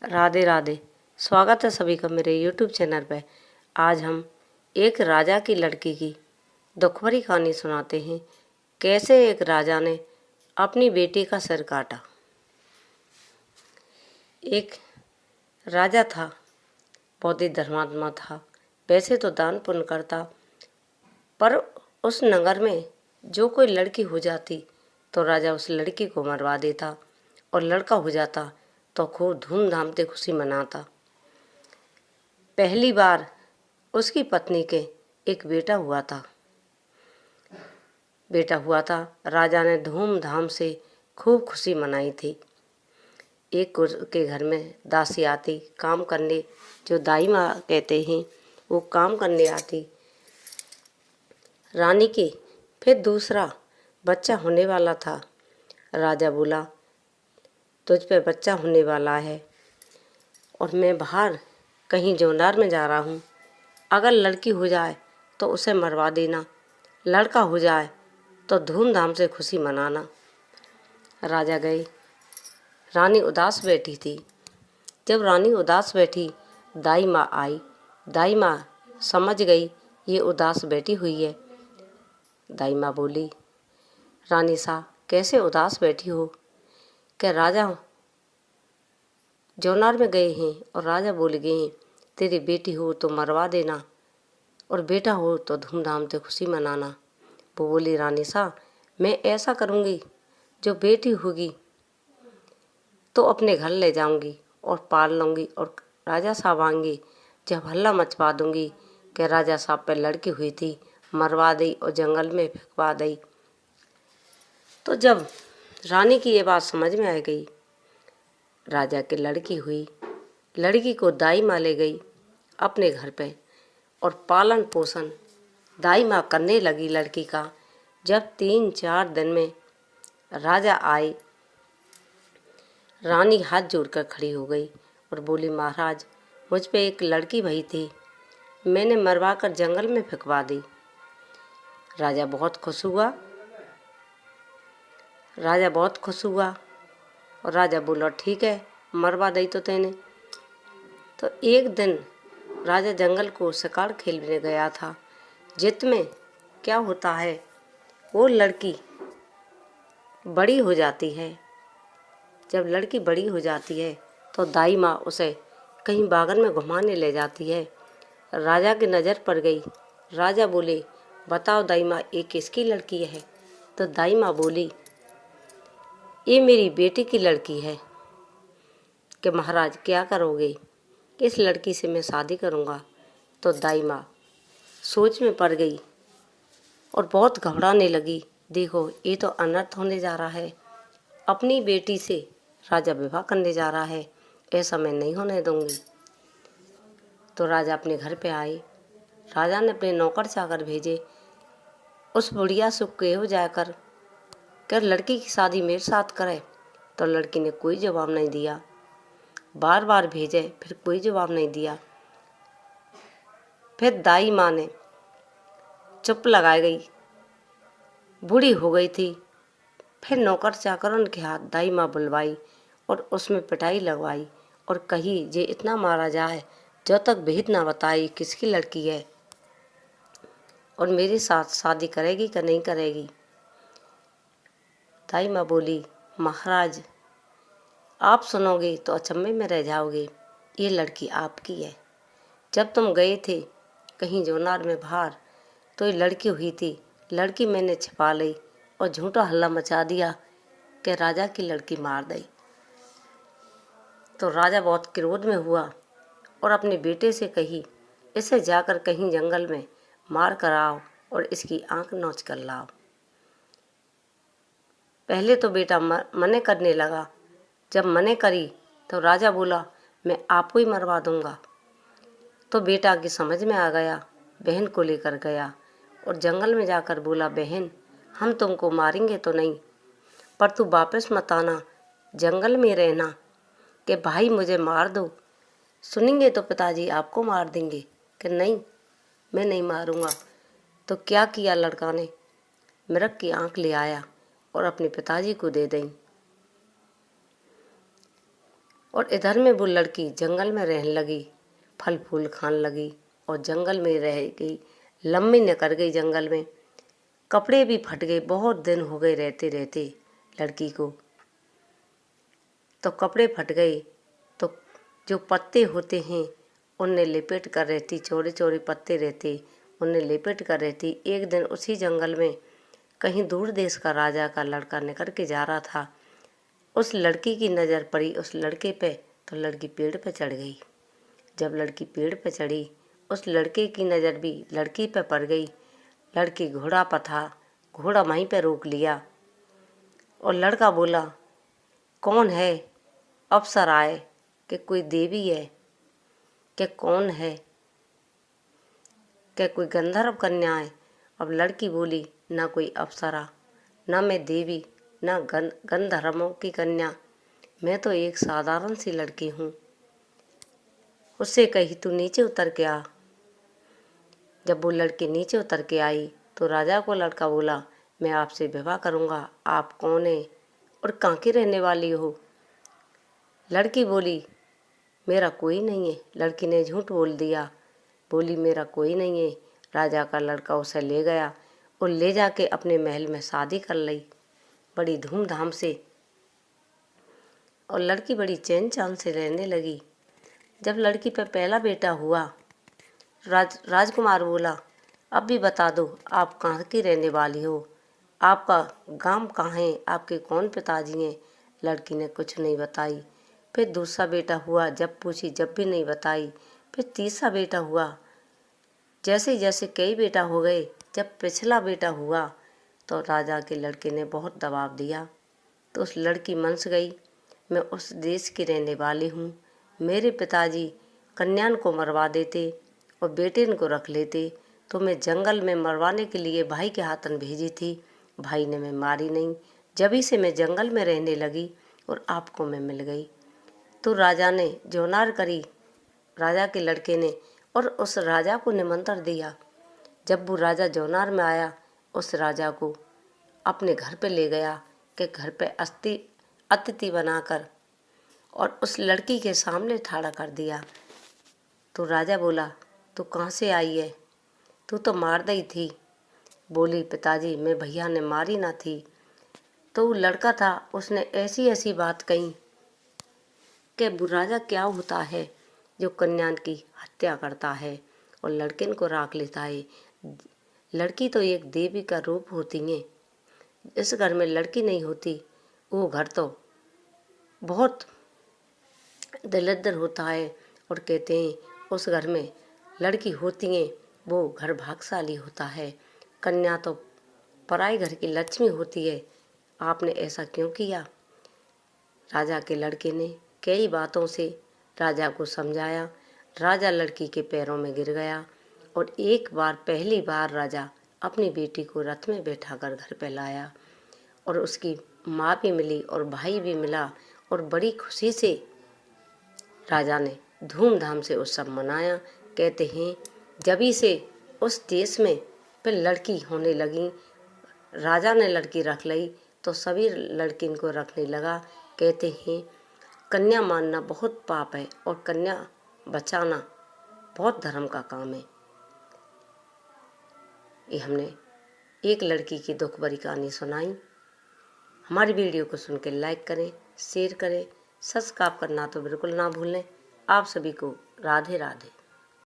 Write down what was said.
राधे राधे। स्वागत है सभी का मेरे YouTube चैनल पे। आज हम एक राजा की लड़की की दुख भरी कहानी सुनाते हैं। कैसे एक राजा ने अपनी बेटी का सिर काटा। एक राजा था, बहुत ही धर्मात्मा था। वैसे तो दान पुण्य करता, पर उस नगर में जो कोई लड़की हो जाती तो राजा उस लड़की को मरवा देता, और लड़का हो जाता तो खूब धूमधाम से खुशी मनाता। पहली बार उसकी पत्नी के एक बेटा हुआ था। राजा ने धूमधाम से खूब खुशी मनाई थी। एक के घर में दासी आती काम करने, जो दाई माँ कहते हैं, वो काम करने आती रानी की। फिर दूसरा बच्चा होने वाला था। राजा बोला, तुझ पे बच्चा होने वाला है और मैं बाहर कहीं जोनार में जा रहा हूँ। अगर लड़की हो जाए तो उसे मरवा देना, लड़का हो जाए तो धूमधाम से खुशी मनाना। राजा गए। रानी उदास बैठी थी। जब रानी उदास बैठी, दाई माँ आई। दाई माँ समझ गई ये उदास बैठी हुई है। दाई माँ बोली, रानी सा कैसे उदास बैठी हो? क्या राजा जोनार में गए हैं और राजा बोल गए हैं तेरी बेटी हो तो मरवा देना और बेटा हो तो धूमधाम से खुशी मनाना। वो बोली, रानी सा मैं ऐसा करूँगी, जो बेटी होगी तो अपने घर ले जाऊँगी और पाल लूँगी, और राजा साहब आएंगे जब हल्ला मचवा दूँगी कि राजा साहब पे लड़की हुई थी, मरवा दी और जंगल में फेंकवा दी। तो जब रानी की ये बात समझ में आ गई, राजा की लड़की हुई। लड़की को दाई माँ ले गई अपने घर पे और पालन पोषण दाई माँ करने लगी लड़की का। जब 3-4 दिन में राजा आए, रानी हाथ जोड़कर खड़ी हो गई और बोली, महाराज मुझ पे एक लड़की भई थी, मैंने मरवा कर जंगल में फेंकवा दी। राजा बहुत खुश हुआ। और राजा बोला, ठीक है, मरवा दी तो तेने। तो एक दिन राजा जंगल को शिकार खेलने गया था। जित में क्या होता है, वो लड़की बड़ी हो जाती है। जब लड़की बड़ी हो जाती है तो दाई माँ उसे कहीं बागन में घुमाने ले जाती है। राजा की नज़र पड़ गई। राजा बोले, बताओ दाई माँ, ये किसकी लड़की है? तो दाई माँ बोली, ये मेरी बेटी की लड़की है। कि महाराज क्या करोगे? इस लड़की से मैं शादी करूँगा। तो दाई माँ सोच में पड़ गई और बहुत घबराने लगी। देखो, ये तो अनर्थ होने जा रहा है। अपनी बेटी से राजा विवाह करने जा रहा है, ऐसा मैं नहीं होने दूंगी। तो राजा अपने घर पे आए। राजा ने अपने नौकर चाकर भेजे, उस बुढ़िया से कहो जाकर कर लड़की की शादी मेरे साथ करे। तो लड़की ने कोई जवाब नहीं दिया। बार बार भेजे, फिर कोई जवाब नहीं दिया। फिर दाई माँ ने चुप लगाई गई, बूढ़ी हो गई थी। फिर नौकर चाकरों के हाथ दाई माँ बुलवाई और उसमें पिटाई लगवाई और कही, जे इतना मारा जाए जब तक भेद ना बताई किसकी लड़की है और मेरे साथ शादी करेगी कि नहीं करेगी। दाई माँ बोली, महाराज आप सुनोगे तो अचंभे में रह जाओगे, ये लड़की आपकी है। जब तुम गए थे कहीं जोनार में बाहर, तो ये लड़की हुई थी। लड़की मैंने छिपा ली और झूठा हल्ला मचा दिया कि राजा की लड़की मार दी। तो राजा बहुत क्रोध में हुआ और अपने बेटे से कही, इसे जाकर कहीं जंगल में मार कर आओ और इसकी आंख नोच कर लाओ। पहले तो बेटा मने करने लगा। जब मने करी तो राजा बोला, मैं आपको ही मरवा दूंगा। तो बेटा की समझ में आ गया, बहन को लेकर गया और जंगल में जाकर बोला, बहन हम तुमको मारेंगे तो नहीं, पर तू वापस मत आना, जंगल में रहना कि भाई मुझे मार दो। सुनेंगे तो पिताजी आपको मार देंगे। कि नहीं, मैं नहीं मारूंगा। तो क्या किया लड़का ने, मृग की आंख ले आया और अपने पिताजी को दे दी और इधर में वो लड़की जंगल में रहने लगी, फल फूल खाने लगी और जंगल में रह गई, लम्बी निकल गई जंगल में। कपड़े भी फट गए, बहुत दिन हो गए रहते रहते लड़की को। तो कपड़े फट गए तो जो पत्ते होते हैं उनने लिपेट कर रहती, चौड़े चौड़े पत्ते रहते, उनने लिपेट कर रहती। एक दिन उसी जंगल में कहीं दूर देश का राजा का लड़का निकल के जा रहा था। उस लड़की की नज़र पड़ी उस लड़के पे, तो लड़की पेड़ पे चढ़ गई। जब लड़की पेड़ पे चढ़ी, उस लड़के की नज़र भी लड़की पे पड़ गई। लड़की घोड़ा पर था, घोड़ा वहीं पे रोक लिया और लड़का बोला, कौन है? अप्सरा आए कि कोई देवी है कि कौन है, कि कोई गंधर्व कन्या है? अब लड़की बोली, ना कोई अप्सरा, ना मैं देवी, ना गंधर्वों की कन्या, मैं तो एक साधारण सी लड़की हूँ। उससे कही, तू नीचे उतर के आ। जब वो लड़की नीचे उतर के आई तो राजा को लड़का बोला, मैं आपसे विवाह करूँगा। आप कौन है और कहाँ की रहने वाली हो? लड़की बोली, मेरा कोई नहीं है। लड़की ने झूठ बोल दिया, बोली मेरा कोई नहीं है। राजा का लड़का उसे ले गया और ले जाके अपने महल में शादी कर ली बड़ी धूमधाम से, और लड़की बड़ी चैन चान से रहने लगी। जब लड़की पे पहला बेटा हुआ, राजकुमार बोला, अब भी बता दो आप कहाँ की रहने वाली हो, आपका गांव कहाँ है, आपके कौन पिताजी हैं? लड़की ने कुछ नहीं बताई। फिर दूसरा बेटा हुआ, जब पूछी जब भी नहीं बताई। फिर तीसरा बेटा हुआ। जैसे जैसे कई बेटा हो गए, जब पिछला बेटा हुआ तो राजा के लड़के ने बहुत दबाव दिया। तो उस लड़की मनस गई, मैं उस देश की रहने वाली हूँ। मेरे पिताजी कन्यान को मरवा देते और बेटे को रख लेते, तो मैं जंगल में मरवाने के लिए भाई के हाथन भेजी थी। भाई ने मैं मारी नहीं, जभी से मैं जंगल में रहने लगी और आपको मैं मिल गई। तो राजा ने जोनार करी, राजा के लड़के ने, और उस राजा को निमंत्रण दिया। जब वो राजा जोनार में आया, उस राजा को अपने घर पे ले गया कि घर पे अतिथि बनाकर, और उस लड़की के सामने ठाड़ा कर दिया। तो राजा बोला, तू कहाँ से आई है? तू तो मार दी थी। बोली, पिताजी मैं भैया ने मारी ना थी। तो वो लड़का था, उसने ऐसी ऐसी बात कही कि वो राजा क्या होता है जो कन्या की हत्या करता है और लड़किन को राख लेता है। लड़की तो एक देवी का रूप होती है। इस घर में लड़की नहीं होती, वो घर तो बहुत दरिद्र होता है। और कहते हैं उस घर में लड़की होती है वो घर भाग्यशाली होता है। कन्या तो पराई घर की लक्ष्मी होती है। आपने ऐसा क्यों किया? राजा के लड़के ने कई बातों से राजा को समझाया। राजा लड़की के पैरों में गिर गया और एक बार, पहली बार राजा अपनी बेटी को रथ में बैठाकर घर पे लाया, और उसकी माँ भी मिली और भाई भी मिला, और बड़ी खुशी से राजा ने धूमधाम से उत्सव मनाया। कहते हैं जभी से उस देश में फिर लड़की होने लगी, राजा ने लड़की रख ली तो सभी लड़किन को रखने लगा। कहते हैं कन्या मानना बहुत पाप है और कन्या बचाना बहुत धर्म का काम है। ये हमने एक लड़की की दुख भरी कहानी सुनाई। हमारी वीडियो को सुन के लाइक करें, शेयर करें, सब्सक्राइब करना तो बिल्कुल ना भूलें। आप सभी को राधे राधे।